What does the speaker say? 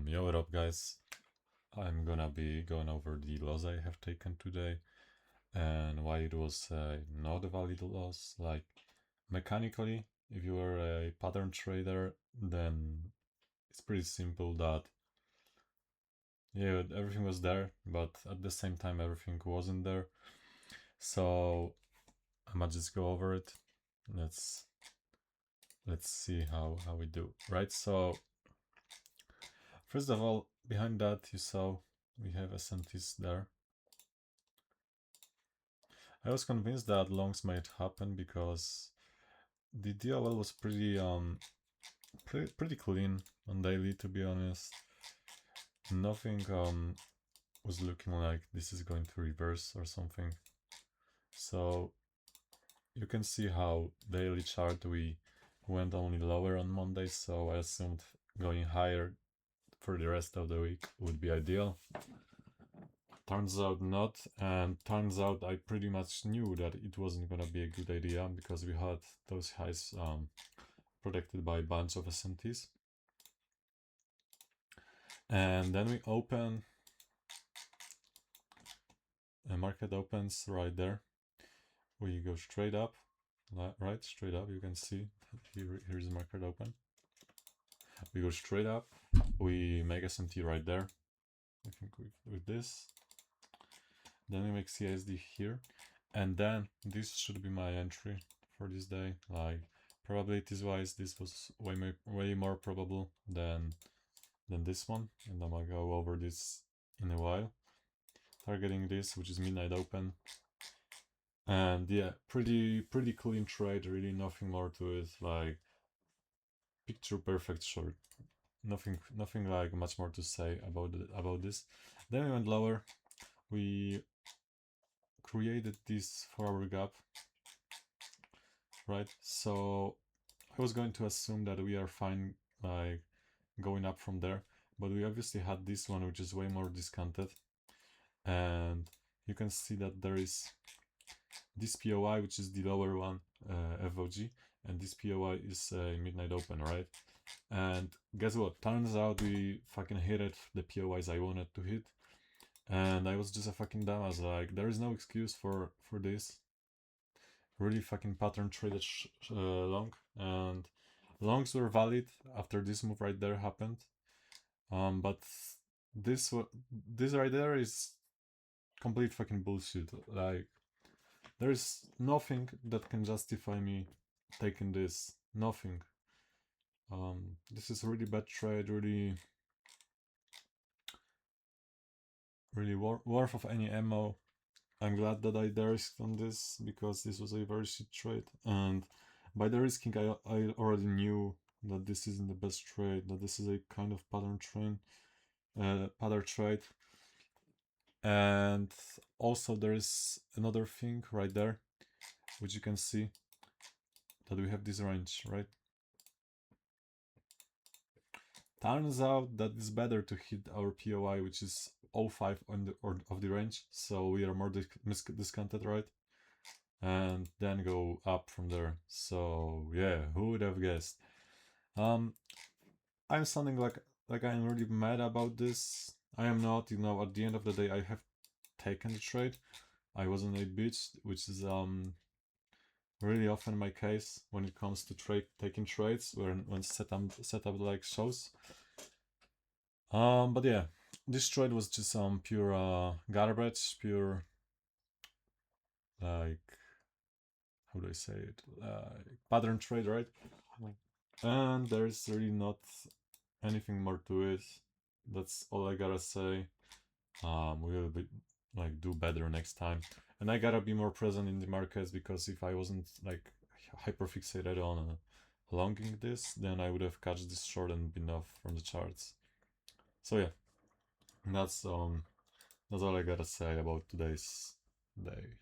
Yo, what up, guys? I'm gonna be going over the loss I have taken today and why it was not a valid loss. Like, mechanically, if you are a pattern trader, then it's pretty simple that, yeah, everything was there, but at the same time, everything wasn't there. So, I might just go over it. Let's see how we do, right? So, first of all, behind that, you saw we have SMTs there. I was convinced that longs might happen because the DOL was pretty clean on daily, to be honest. Nothing was looking like this is going to reverse or something. So you can see how daily chart we went only lower on Monday, so I assumed going higher for the rest of the week would be ideal. Turns out not, and turns out I pretty much knew that it wasn't gonna be a good idea because we had those highs protected by a bunch of SMTs. And then we open, the market opens right there. We go straight up, right, straight up. You can see here's the market open. We go straight up, we make SMT right there, I think with this. Then we make CSD here, and then this should be my entry for this day. Like, probabilities wise, this was way more probable than this one, and I'm gonna go over this in a while. Targeting this, which is midnight open, and yeah, pretty clean trade. Really, nothing more to it. Like, picture perfect short. Nothing like much more to say about this. Then we went lower. We created this 4-hour gap, right? So I was going to assume that we are fine, like going up from there, but we obviously had this one, which is way more discounted, and you can see that there is this POI, which is the lower one, FOG, and this POI is midnight open, right? And guess what? Turns out we fucking hit the POIs I wanted to hit, and I was just a fucking dumbass. Like, there is no excuse for this. Really fucking pattern traded long, and longs were valid after this move right there happened. But this right there is complete fucking bullshit. Like, there is nothing that can justify me taking this. Nothing. This is a really bad trade, really worth of any ammo. I'm glad that I risked on this because this was a very shit trade, and by the risking I already knew that this isn't the best trade, that this is a kind of pattern trade. And also there is another thing right there, which you can see that we have this range, right? Turns out that it's better to hit our POI, which is 0.5 of the range, so we are more discounted, right? And then go up from there. So yeah, who would have guessed? I'm sounding like I'm really mad about this. I am not. You know, at the end of the day, I have taken the trade. I wasn't a bitch, which is really often my case when it comes to taking trades when setup like shows. But yeah, this trade was just pure garbage, pure, like, how do I say it, pattern trade, right? And there's really not anything more to it. That's all I gotta say. We will be like do better next time, and I gotta be more present in the markets, because if I wasn't like hyper fixated on longing this, then I would have catched this short and been off from the charts. So yeah, that's all I gotta say about today's day.